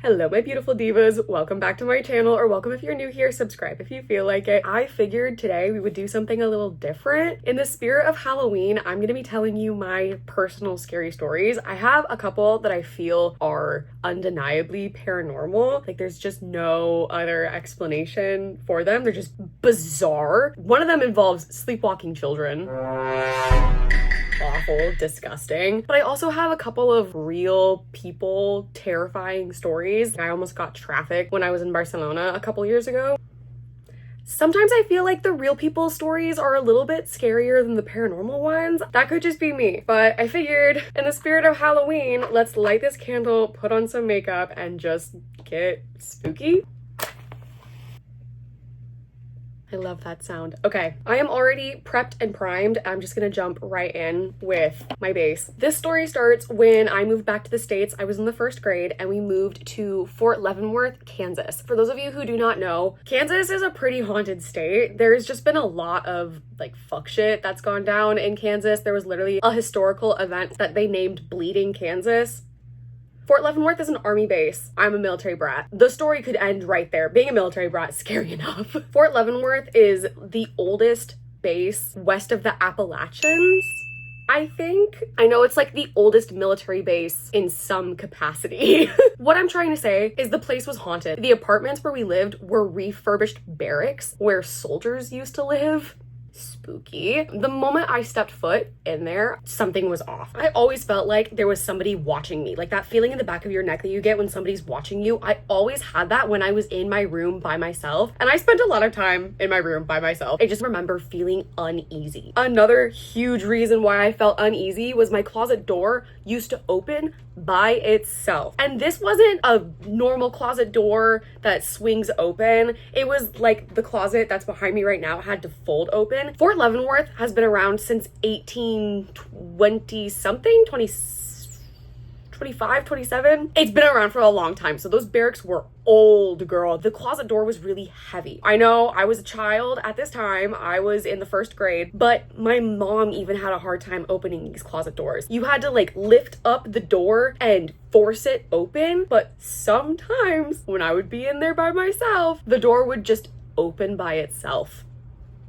Hello, my beautiful divas. Welcome back to my channel, or welcome if you're new here. Subscribe if you feel like it. I figured today we would do something a little different. In the spirit of Halloween, I'm gonna be telling you my personal scary stories. I have a couple that I feel are undeniably paranormal. Like, there's just no other explanation for them. They're just bizarre. One of them involves sleepwalking children. Awful, disgusting. But I also have a couple of real people terrifying stories. I almost got trafficked when I was in Barcelona a couple years ago. Sometimes I feel like the real people stories are a little bit scarier than the paranormal ones. That could just be me, but I figured in the spirit of Halloween, let's light this candle, put on some makeup, and just get spooky. I love that sound. Okay, I am already prepped and primed. I'm just gonna jump right in with my base. This story starts when I moved back to the States. I was in the first grade and we moved to Fort Leavenworth, Kansas. For those of you who do not know, Kansas is a pretty haunted state. There's just been a lot of like fuck shit that's gone down in Kansas. There was literally a historical event that they named Bleeding Kansas. Fort Leavenworth is an army base. I'm a military brat. The story could end right there. Being a military brat is scary enough. Fort Leavenworth is the oldest base west of the Appalachians, I think. I know it's like the oldest military base in some capacity. What I'm trying to say is the place was haunted. The apartments where we lived were refurbished barracks where soldiers used to live. Spooky. The moment I stepped foot in there, something was off. I always felt like there was somebody watching me. Like that feeling in the back of your neck that you get when somebody's watching you. I always had that when I was in my room by myself. And I spent a lot of time in my room by myself. I just remember feeling uneasy. Another huge reason why I felt uneasy was my closet door used to open by itself. And this wasn't a normal closet door that swings open. It was like the closet that's behind me right now had to fold open. Fort Leavenworth has been around since 1820 something, 25, 27. It's been around for a long time. So those barracks were old, girl. The closet door was really heavy. I know I was a child at this time. I was in the first grade, but my mom even had a hard time opening these closet doors. You had to like lift up the door and force it open. But sometimes when I would be in there by myself, the door would just open by itself.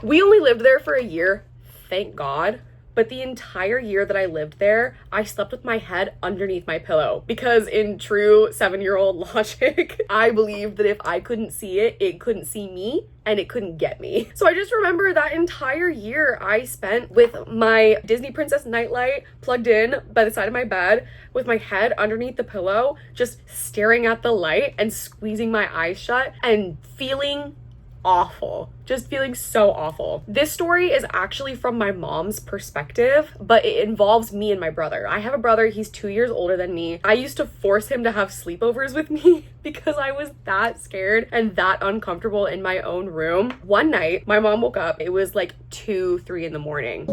We only lived there for a year, thank God. But the entire year that I lived there, I slept with my head underneath my pillow because in true 7-year-old logic, I believed that if I couldn't see it, it couldn't see me and it couldn't get me. So I just remember that entire year I spent with my Disney Princess nightlight plugged in by the side of my bed with my head underneath the pillow, just staring at the light and squeezing my eyes shut and feeling awful. Just feeling so awful. This story is actually from my mom's perspective, but it involves me and my brother. I have a brother, he's 2 years older than me. I used to force him to have sleepovers with me because I was that scared and that uncomfortable in my own room. One night, my mom woke up. It was like 2, 3 in the morning.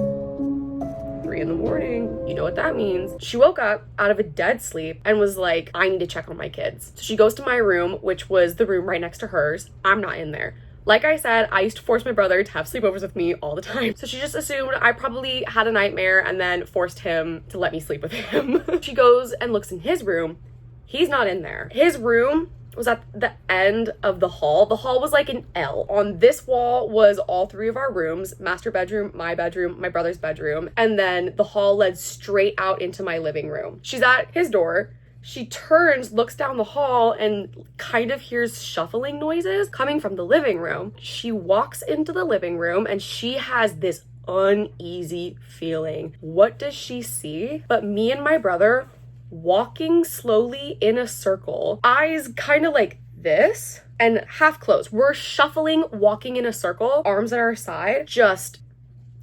3 in the morning. You know what that means. She woke up out of a dead sleep and was like, I need to check on my kids. So she goes to my room, which was the room right next to hers. I'm not in there. Like I said, I used to force my brother to have sleepovers with me all the time. So she just assumed I probably had a nightmare and then forced him to let me sleep with him. She goes and looks in his room. He's not in there. His room was at the end of the hall. The hall was like an L. On this wall was all 3 of our rooms: master bedroom, my brother's bedroom, and then the hall led straight out into my living room. She's at his door. She turns, looks down the hall, and kind of hears shuffling noises coming from the living room. She walks into the living room and she has this uneasy feeling. What does she see? But me and my brother walking slowly in a circle, eyes kind of like this and half closed. We're shuffling, walking in a circle, arms at our side, just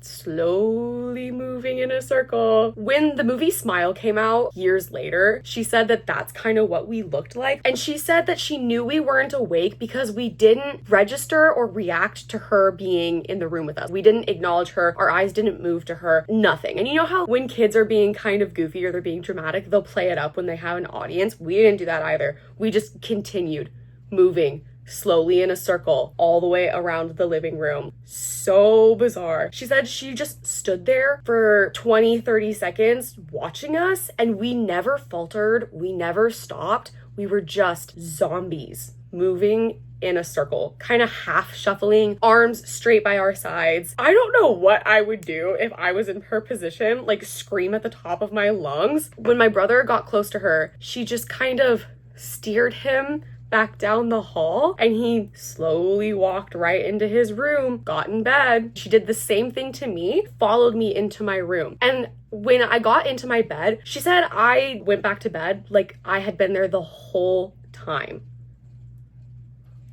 slowly moving in a circle. When the movie Smile came out years later, she said that that's kind of what we looked like. And she said that she knew we weren't awake because we didn't register or react to her being in the room with us. We didn't acknowledge her. Our eyes didn't move to her. Nothing. And you know how when kids are being kind of goofy or they're being dramatic, they'll play it up when they have an audience? We didn't do that either. We just continued moving slowly in a circle all the way around the living room. So bizarre. She said she just stood there for 20, 30 seconds watching us, and we never faltered. We never stopped. we were just zombies moving in a circle, kind of half shuffling, arms straight by our sides. I don't know what I would do if I was in her position, like scream at the top of my lungs. When my brother got close to her, she just kind of steered him back down the hall, and he slowly walked right into his room, got in bed. She did the same thing to me, followed me into my room. And when I got into my bed, she said I went back to bed like I had been there the whole time.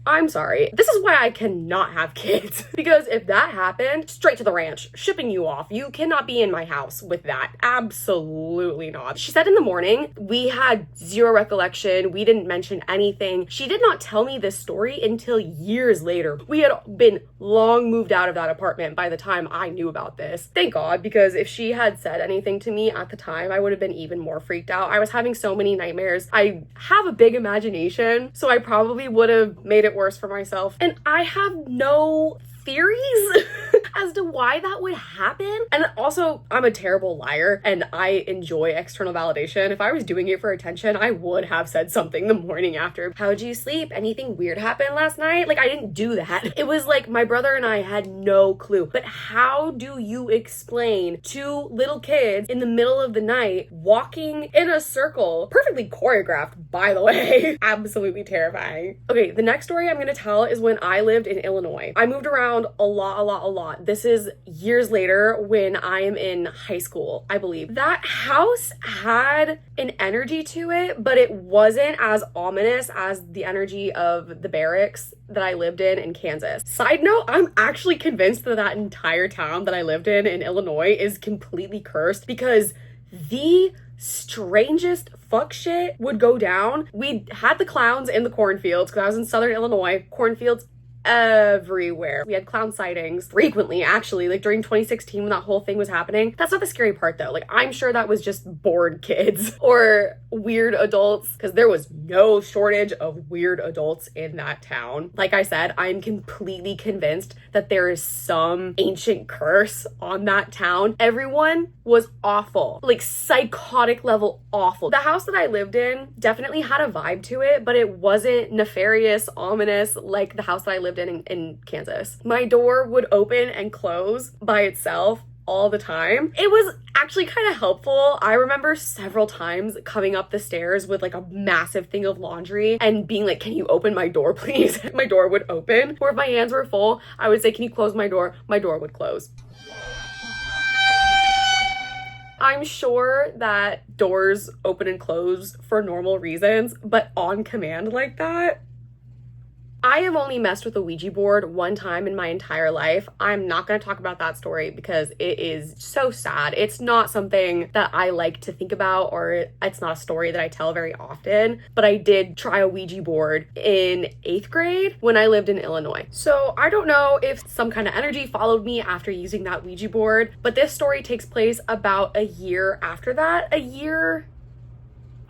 I'm sorry. This is why I cannot have kids. Because if that happened, straight to the ranch, shipping you off. You cannot be in my house with that. Absolutely not. She said in the morning, we had zero recollection. We didn't mention anything. She did not tell me this story until years later. We had been long moved out of that apartment by the time I knew about this. Thank God, because if she had said anything to me at the time, I would have been even more freaked out. I was having so many nightmares. I have a big imagination, so I probably would have made it worse for myself. And I have no theories as to why that would happen. And also, I'm a terrible liar and I enjoy external validation. If I was doing it for attention, I would have said something the morning after. How'd you sleep? Anything weird happened last night? Like, I didn't do that. It was like my brother and I had no clue. But how do you explain two little kids in the middle of the night walking in a circle, perfectly choreographed, by the way? Absolutely terrifying. Okay, the next story I'm gonna tell is when I lived in Illinois. I moved around a lot. This is years later when I am in high school, I believe. That house had an energy to it, but it wasn't as ominous as the energy of the barracks that I lived in Kansas. Side note, I'm actually convinced that that entire town that I lived in Illinois is completely cursed, because the strangest fuck shit would go down. We had the clowns in the cornfields, because I was in southern Illinois. Cornfields everywhere. We had clown sightings frequently, actually, like during 2016 when that whole thing was happening. That's not the scary part though. Like, I'm sure that was just bored kids or weird adults, because there was no shortage of weird adults in that town. Like I said, I'm completely convinced that there is some ancient curse on that town. Everyone was awful, like psychotic level awful. The house that I lived in definitely had a vibe to it, but it wasn't nefarious, ominous like the house that I lived in Kansas. My door would open and close by itself all the time. It was actually kind of helpful. I remember several times coming up the stairs with like a massive thing of laundry and being like, can you open my door, please? My door would open. Or if my hands were full, I would say, can you close my door? My door would close. I'm sure that doors open and close for normal reasons, but on command like that? I have only messed with a Ouija board one time in my entire life. I'm not going to talk about that story because it is so sad. It's not something that I like to think about, or it's not a story that I tell very often, but I did try a Ouija board in 8th grade when I lived in Illinois. So I don't know if some kind of energy followed me after using that Ouija board, but this story takes place about a year after that.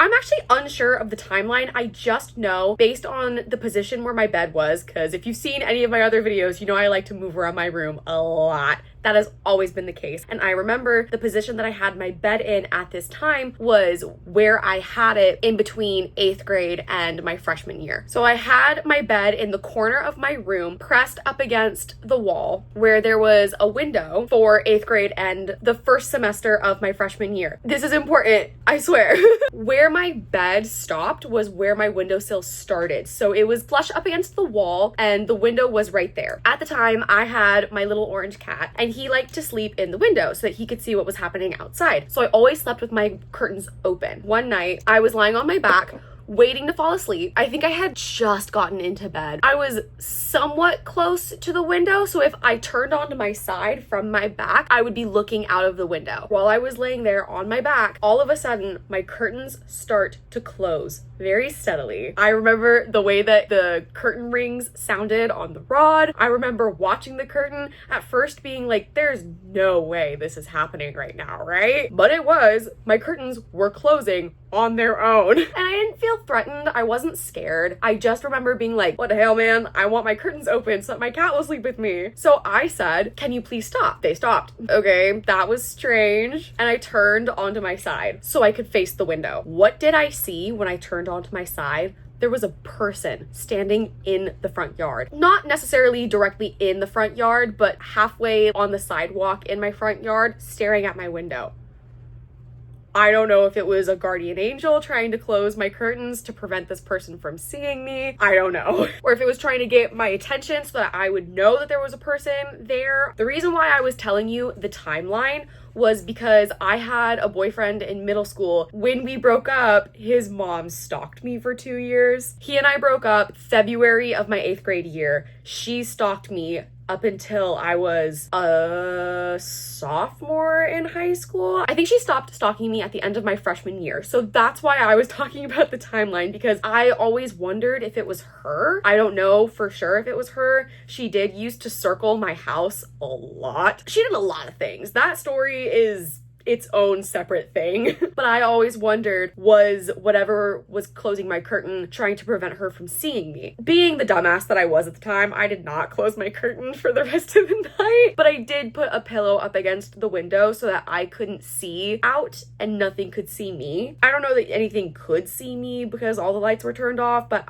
I'm actually unsure of the timeline. I just know based on the position where my bed was, because if you've seen any of my other videos, you know I like to move around my room a lot. That has always been the case. And I remember the position that I had my bed in at this time was where I had it in between 8th grade and my freshman year. So I had my bed in the corner of my room, pressed up against the wall, where there was a window for 8th grade and the first semester of my freshman year. This is important, I swear. Where my bed stopped was where my windowsill started. So it was flush up against the wall and the window was right there. At the time, I had my little orange cat, and he liked to sleep in the window so that he could see what was happening outside. So I always slept with my curtains open. One night, I was lying on my back, waiting to fall asleep. I think I had just gotten into bed. I was somewhat close to the window, so if I turned onto my side from my back, I would be looking out of the window. While I was laying there on my back, all of a sudden, my curtains start to close very steadily. I remember the way that the curtain rings sounded on the rod. I remember watching the curtain at first being like, there's no way this is happening right now, right? But it was. My curtains were closing on their own. And I didn't feel felt threatened. I wasn't scared. I just remember being like, what the hell, man? I want my curtains open so that my cat will sleep with me. So I said, can you please stop? They stopped. Okay, that was strange. And I turned onto my side so I could face the window. What did I see when I turned onto my side? There was a person standing in the front yard. Not necessarily directly in the front yard, but halfway on the sidewalk in my front yard, staring at my window. I don't know if it was a guardian angel trying to close my curtains to prevent this person from seeing me. I don't know. Or if it was trying to get my attention so that I would know that there was a person there. The reason why I was telling you the timeline was because I had a boyfriend in middle school. When we broke up, his mom stalked me for 2 years. He and I broke up February of my 8th grade year. She stalked me up until I was a sophomore in high school. I think she stopped stalking me at the end of my freshman year. So that's why I was talking about the timeline, because I always wondered if it was her. I don't know for sure if it was her. She did used to circle my house a lot. She did a lot of things. That story is its own separate thing. But I always wondered, was whatever was closing my curtain trying to prevent her from seeing me? Being the dumbass that I was at the time, I did not close my curtain for the rest of the night, but I did put a pillow up against the window so that I couldn't see out and nothing could see me. I don't know that anything could see me because all the lights were turned off, but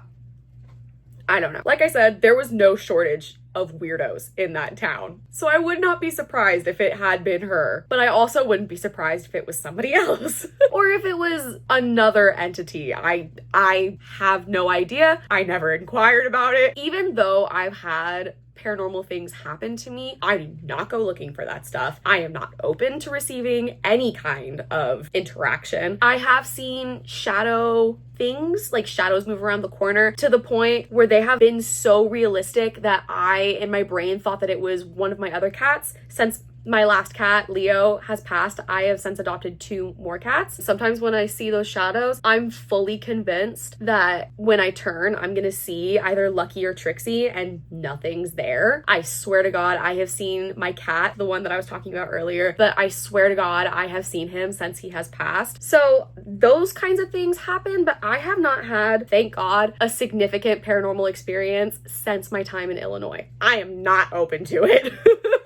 I don't know. Like I said, there was no shortage of weirdos in that town. So I would not be surprised if it had been her, but I also wouldn't be surprised if it was somebody else or if it was another entity. I have no idea. I never inquired about it. Even though I've had paranormal things happen to me, I do not go looking for that stuff. I am not open to receiving any kind of interaction. I have seen shadow things, like shadows move around the corner, to the point where they have been so realistic that I, in my brain, thought that it was one of my other cats. Since my last cat, Leo, has passed, I have since adopted 2 more cats. Sometimes when I see those shadows, I'm fully convinced that when I turn, I'm gonna see either Lucky or Trixie, and nothing's there. I swear to God, I have seen my cat, the one that I was talking about earlier, but I swear to God, I have seen him since he has passed. So those kinds of things happen, but I have not had, thank God, a significant paranormal experience since my time in Illinois. I am not open to it.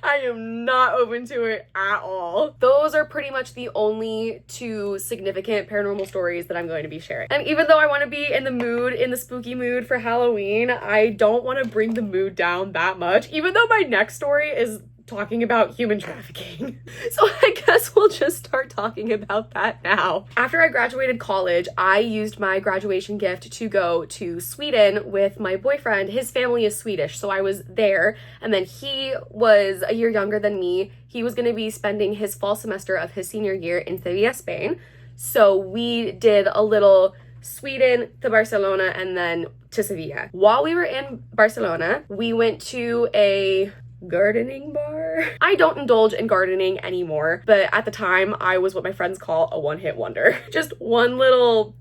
I am not open to it at all. Those are pretty much the only 2 significant paranormal stories that I'm going to be sharing. And even though I want to be in the spooky mood for Halloween, I don't want to bring the mood down that much, even though my next story is talking about human trafficking. So I guess we'll just start talking about that now. After I graduated college, I used my graduation gift to go to Sweden with my boyfriend. His family is Swedish, so I was there. And then he was a year younger than me. He was going to be spending his fall semester of his senior year in Sevilla, Spain. So we did a little Sweden to Barcelona and then to Sevilla. While we were in Barcelona, we went to a gardening bar. I don't indulge in gardening anymore, but at the time I was what my friends call a one-hit wonder. Just one little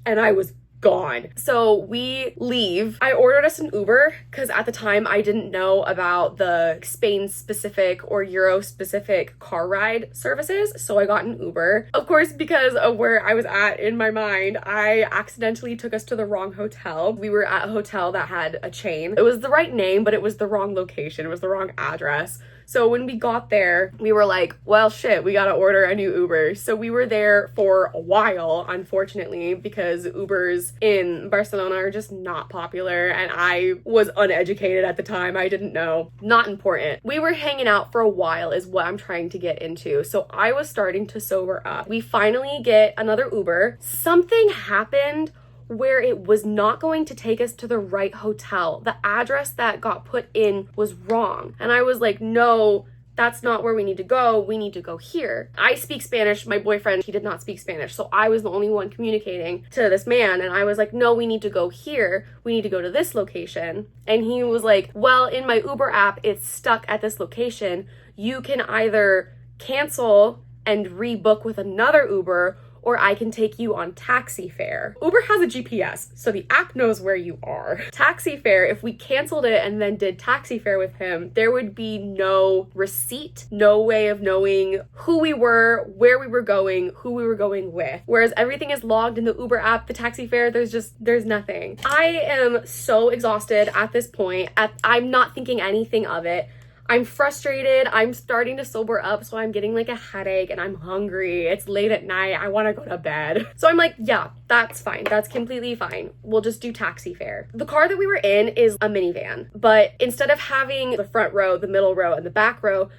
and I was gone. So we leave. I ordered us an Uber because at the time I didn't know about the Spain specific or Euro specific car ride services. So I got an Uber. Of course, because of where I was at in my mind, I accidentally took us to the wrong hotel. We were at a hotel that had a chain. It was the right name, but it was the wrong location. It was the wrong address. So when we got there, we were like, well, shit, we gotta order a new Uber. So we were there for a while, unfortunately, because Ubers in Barcelona are just not popular. And I was uneducated at the time. I didn't know. Not important. We were hanging out for a while is what I'm trying to get into. So I was starting to sober up. We finally get another Uber. Something happened where it was not going to take us to the right hotel. The address that got put in was wrong. And I was like, no, that's not where we need to go. We need to go here. I speak Spanish. My boyfriend, he did not speak Spanish. So I was the only one communicating to this man. And I was like, no, we need to go here. We need to go to this location. And he was like, well, in my Uber app, it's stuck at this location. You can either cancel and rebook with another Uber, or I can take you on taxi fare. Uber has a GPS, so the app knows where you are. Taxi fare, if we canceled it and then did taxi fare with him, there would be no receipt, no way of knowing who we were, where we were going, who we were going with. Whereas everything is logged in the Uber app, the taxi fare, there's nothing. I am so exhausted at this point. I'm not thinking anything of it. I'm frustrated. I'm starting to sober up, so I'm getting like a headache and I'm hungry. It's late at night. I want to go to bed. So I'm like, yeah, that's fine. That's completely fine. We'll just do taxi fare. The car that we were in is a minivan, but instead of having the front row, the middle row, and the back row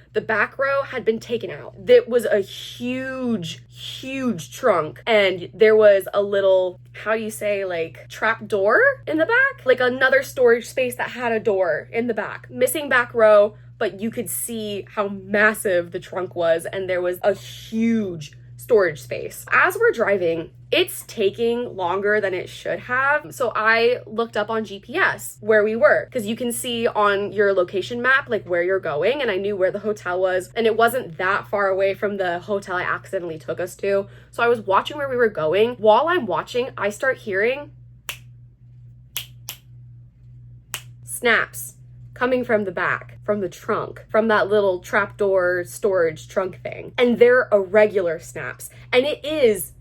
had been taken out. It was a huge trunk, and there was a little, how do you say, like trap door in the back? Like another storage space that had a door in the back. Missing back row, but you could see how massive the trunk was, and there was a huge storage space. As we're driving, it's taking longer than it should have. So I looked up on GPS where we were, because you can see on your location map like where you're going, and I knew where the hotel was, and it wasn't that far away from the hotel I accidentally took us to. So I was watching where we were going. While I'm watching, I start hearing snaps coming from the back, from the trunk, from that little trapdoor storage trunk thing. And they're irregular snaps. And it is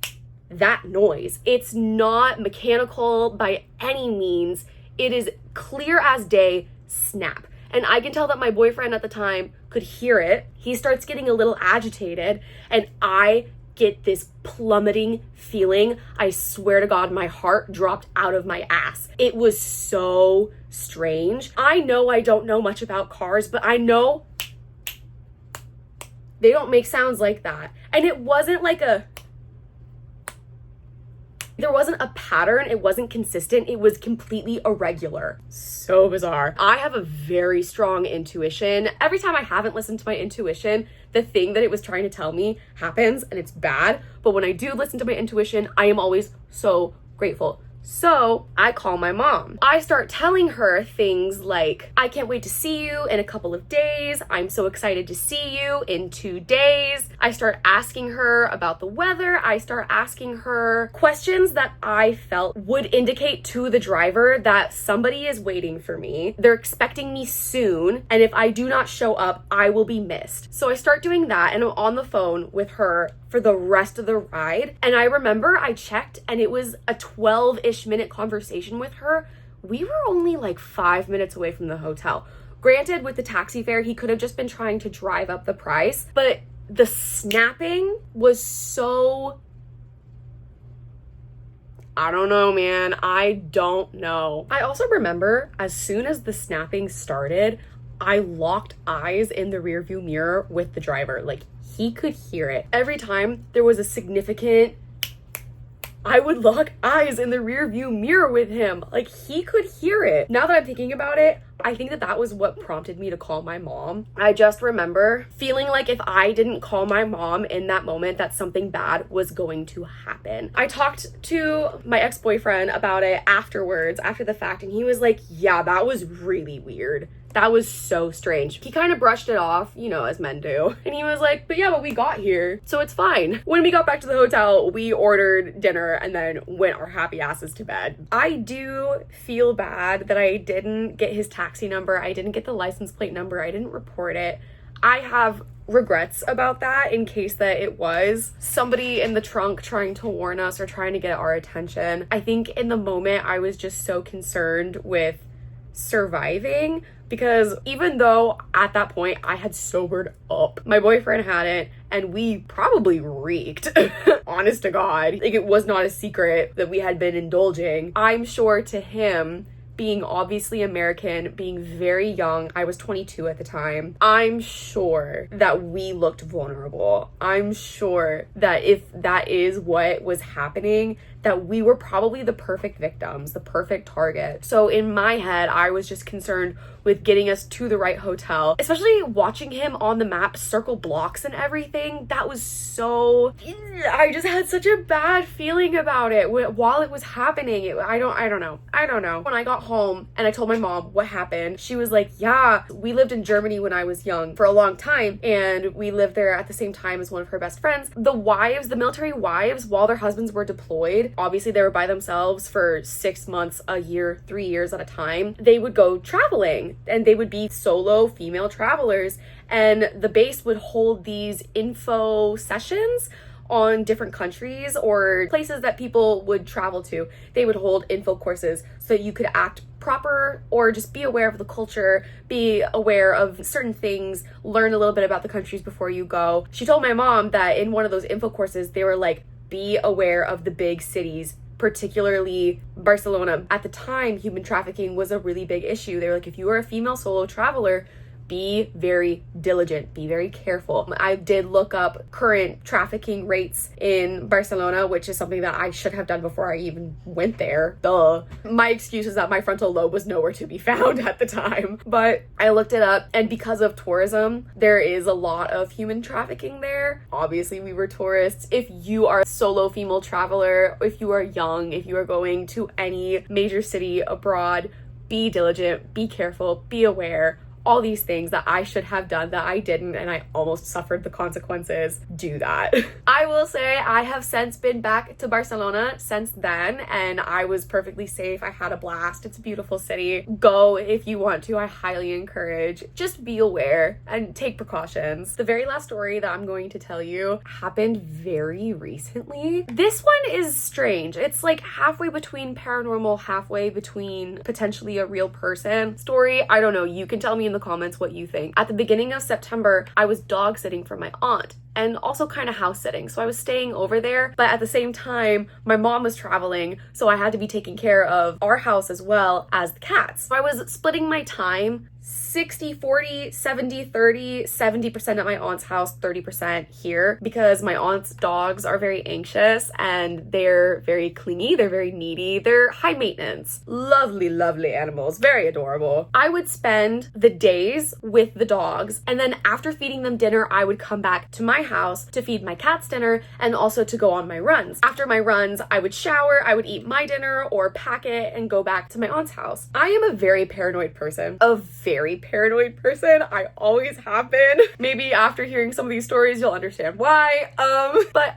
that noise. It's not mechanical by any means. It is clear as day snap. And I can tell that my boyfriend at the time could hear it. He starts getting a little agitated, and I get this plummeting feeling. I swear to God, my heart dropped out of my ass. It was so strange. I know I don't know much about cars, but I know they don't make sounds like that. And it wasn't like there wasn't a pattern. It wasn't consistent. It was completely irregular. So bizarre. I have a very strong intuition. Every time I haven't listened to my intuition, the thing that it was trying to tell me happens, and it's bad. But when I do listen to my intuition, I am always so grateful. So I call my mom. I start telling her things like, I can't wait to see you in a couple of days. I'm so excited to see you in 2 days. I start asking her about the weather. I start asking her questions that I felt would indicate to the driver that somebody is waiting for me. They're expecting me soon. And if I do not show up, I will be missed. So I start doing that, and I'm on the phone with her for the rest of the ride. And I remember I checked, and it was a 12-ish minute conversation with her. We were only like 5 minutes away from the hotel. Granted, with the taxi fare, he could have just been trying to drive up the price, but the snapping was so, I don't know, man. I don't know. I also remember as soon as the snapping started, I locked eyes in the rearview mirror with the driver. Like, he could hear it. Every time there was a significant, I would lock eyes in the rear view mirror with him. Like, he could hear it. Now that I'm thinking about it, I think that was what prompted me to call my mom. I just remember feeling like if I didn't call my mom in that moment, that something bad was going to happen. I talked to my ex-boyfriend about it afterwards, after the fact, and he was like, yeah, that was really weird. That was so strange. He kind of brushed it off, you know, as men do. And he was like, but yeah, but we got here, so it's fine. When we got back to the hotel, we ordered dinner and then went our happy asses to bed. I do feel bad that I didn't get his taxi number. I didn't get the license plate number. I didn't report it. I have regrets about that in case that it was somebody in the trunk trying to warn us or trying to get our attention. I think in the moment I was just so concerned with surviving, because even though at that point I had sobered up, my boyfriend hadn't, and we probably reeked. Honest to God. Like, it was not a secret that we had been indulging. I'm sure to him, being obviously American, being very young, I was 22 at the time, I'm sure that we looked vulnerable. I'm sure that if that is what was happening, that we were probably the perfect victims, the perfect target. So in my head, I was just concerned with getting us to the right hotel, especially watching him on the map circle blocks and everything. That was so, I just had such a bad feeling about it while it was happening. I don't know. When I got home and I told my mom what happened, she was like, yeah, we lived in Germany when I was young for a long time, and we lived there at the same time as one of her best friends. The military wives, while their husbands were deployed, obviously they were by themselves for 6 months, a year, 3 years at a time, they would go traveling, and they would be solo female travelers, and the base would hold these info sessions on different countries or places that people would travel to. They would hold info courses so you could act proper or just be aware of the culture, be aware of certain things, learn a little bit about the countries before you go. She told my mom that in one of those info courses, they were like, be aware of the big cities, particularly Barcelona. At the time, human trafficking was a really big issue. They were like, if you are a female solo traveler, be very diligent, be very careful. I did look up current trafficking rates in Barcelona, which is something that I should have done before I even went there. Duh. My excuse is that my frontal lobe was nowhere to be found at the time. But I looked it up, and because of tourism, there is a lot of human trafficking there. Obviously, we were tourists. If you are a solo female traveler, if you are young, if you are going to any major city abroad, be diligent, be careful, be aware. All these things that I should have done that I didn't, and I almost suffered the consequences. Do that. I will say I have since been back to Barcelona since then, and I was perfectly safe. I had a blast. It's a beautiful city. Go if you want to. I highly encourage. Just be aware and take precautions. The very last story that I'm going to tell you happened very recently. This one is strange. It's like halfway between paranormal, halfway between potentially a real person story. I don't know. You can tell me in the comments what you think. At the beginning of September, I was dog sitting for my aunt and also kind of house sitting. So I was staying over there, but at the same time, my mom was traveling, so I had to be taking care of our house as well as the cats. So I was splitting my time 60-40, 70-30, 70% at my aunt's house, 30% here, because my aunt's dogs are very anxious and they're very clingy, they're very needy, they're high maintenance. Lovely, lovely animals, very adorable. I would spend the days with the dogs, and then after feeding them dinner, I would come back to my house to feed my cats dinner and also to go on my runs. After my runs, I would shower, I would eat my dinner or pack it and go back to my aunt's house. I am a very paranoid person, I always have been. Maybe after hearing some of these stories, you'll understand why. But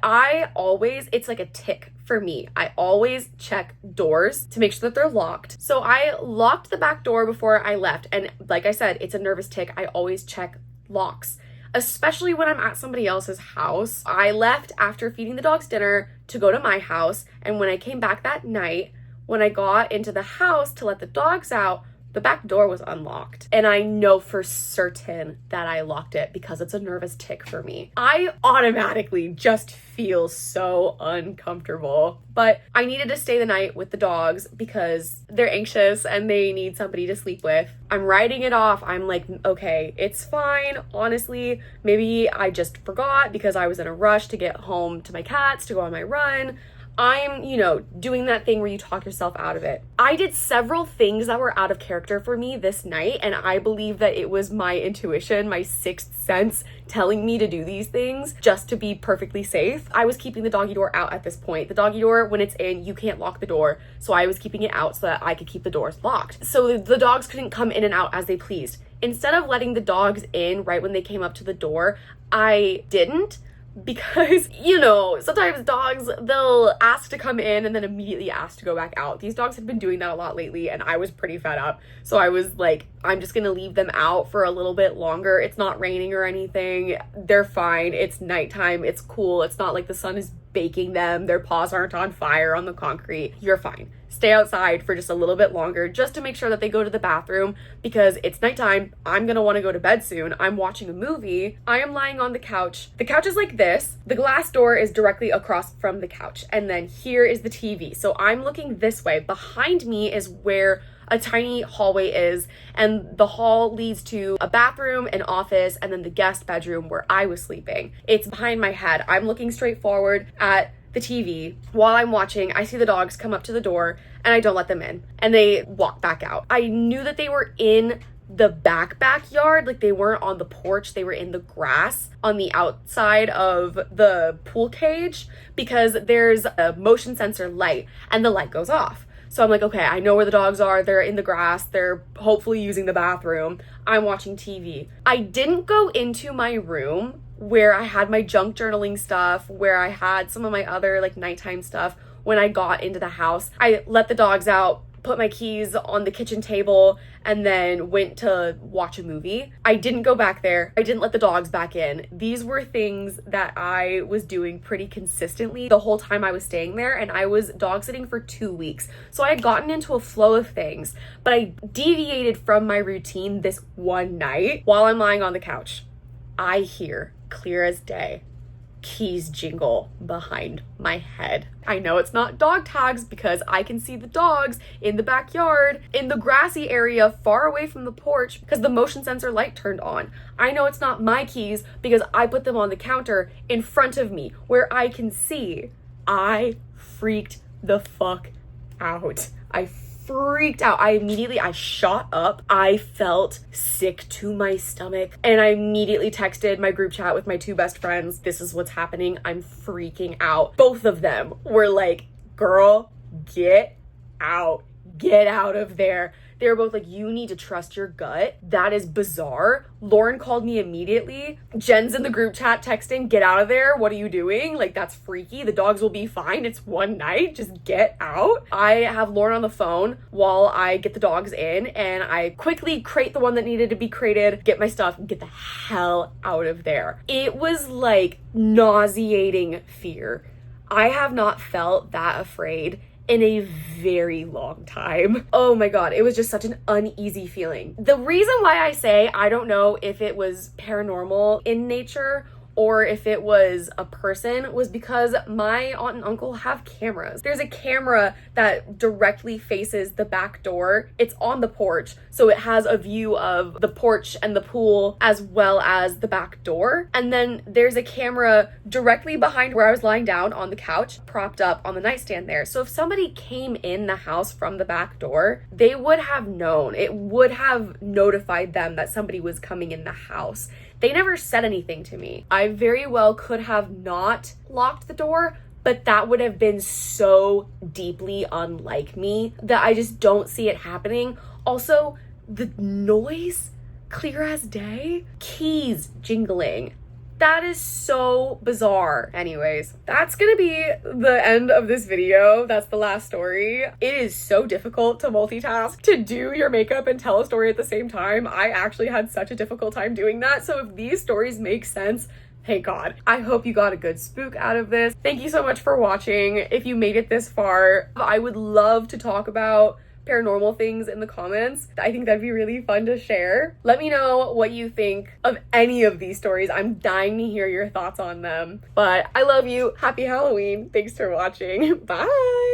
it's like a tick for me. I always check doors to make sure that they're locked. So I locked the back door before I left. And like I said, it's a nervous tick. I always check locks, especially when I'm at somebody else's house. I left after feeding the dogs dinner to go to my house. And when I came back that night, when I got into the house to let the dogs out, the back door was unlocked, and I know for certain that I locked it because it's a nervous tick for me. I automatically just feel so uncomfortable, but I needed to stay the night with the dogs because they're anxious and they need somebody to sleep with. I'm writing it off. I'm like, okay, it's fine. Honestly, maybe I just forgot because I was in a rush to get home to my cats, to go on my run. I'm, doing that thing where you talk yourself out of it. I did several things that were out of character for me this night, and I believe that it was my intuition, my sixth sense telling me to do these things just to be perfectly safe. I was keeping the doggy door out at this point. The doggy door, when it's in, you can't lock the door. So I was keeping it out so that I could keep the doors locked. So the dogs couldn't come in and out as they pleased. Instead of letting the dogs in right when they came up to the door, I didn't. Because, sometimes dogs, they'll ask to come in and then immediately ask to go back out. These dogs had been doing that a lot lately, and I was pretty fed up. So I was like, I'm just gonna leave them out for a little bit longer. It's not raining or anything. They're fine. It's nighttime. It's cool. It's not like the sun is baking them. Their paws aren't on fire on the concrete. You're fine. Stay outside for just a little bit longer just to make sure that they go to the bathroom because it's nighttime. I'm gonna want to go to bed soon. I'm watching a movie. I am lying on the couch. The couch is like this. The glass door is directly across from the couch. And then here is the TV. So I'm looking this way. Behind me is where a tiny hallway is, and the hall leads to a bathroom, an office, and then the guest bedroom where I was sleeping. It's behind my head. I'm looking straight forward at the TV. While I'm watching, I see the dogs come up to the door and I don't let them in and they walk back out. I knew that they were in the backyard, like they weren't on the porch, they were in the grass on the outside of the pool cage because there's a motion sensor light and the light goes off. So I'm like, okay, I know where the dogs are. They're in the grass. They're hopefully using the bathroom. I'm watching TV. I didn't go into my room where I had my junk journaling stuff, where I had some of my other like nighttime stuff when I got into the house. I let the dogs out, put my keys on the kitchen table, and then went to watch a movie. I didn't go back there. I didn't let the dogs back in. These were things that I was doing pretty consistently the whole time I was staying there, and I was dog sitting for 2 weeks. So I had gotten into a flow of things, but I deviated from my routine this one night. While I'm lying on the couch, I hear, clear as day, keys jingle behind my head. I know it's not dog tags because I can see the dogs in the backyard, in the grassy area far away from the porch because the motion sensor light turned on. I know it's not my keys because I put them on the counter in front of me where I can see. I freaked the fuck out. I freaked out. I shot up. I felt sick to my stomach and I immediately texted my group chat with my 2 best friends. This is what's happening. I'm freaking out. Both of them were like, girl, get out. Get out of there. They were both like, you need to trust your gut. That is bizarre. Lauren called me immediately. Jen's in the group chat texting, get out of there. What are you doing? Like, that's freaky. The dogs will be fine. It's one night. Just get out. I have Lauren on the phone while I get the dogs in and I quickly crate the one that needed to be crated, get my stuff, and get the hell out of there. It was like nauseating fear. I have not felt that afraid in a very long time. Oh my God, it was just such an uneasy feeling. The reason why I say I don't know if it was paranormal in nature or if it was a person was because my aunt and uncle have cameras. There's a camera that directly faces the back door. It's on the porch, so it has a view of the porch and the pool as well as the back door. And then there's a camera directly behind where I was lying down on the couch, propped up on the nightstand there. So if somebody came in the house from the back door, they would have known. It would have notified them that somebody was coming in the house. They never said anything to me. I very well could have not locked the door, but that would have been so deeply unlike me that I just don't see it happening. Also, the noise, clear as day, keys jingling. That is so bizarre. Anyways, that's gonna be the end of this video. That's the last story. It is so difficult to multitask, to do your makeup and tell a story at the same time. I actually had such a difficult time doing that. So if these stories make sense, thank God. I hope you got a good spook out of this. Thank you so much for watching. If you made it this far, I would love to talk about paranormal things in the comments. I think that'd be really fun to share. Let me know what you think of any of these stories. I'm dying to hear your thoughts on them. But I love you. Happy Halloween. Thanks for watching. Bye.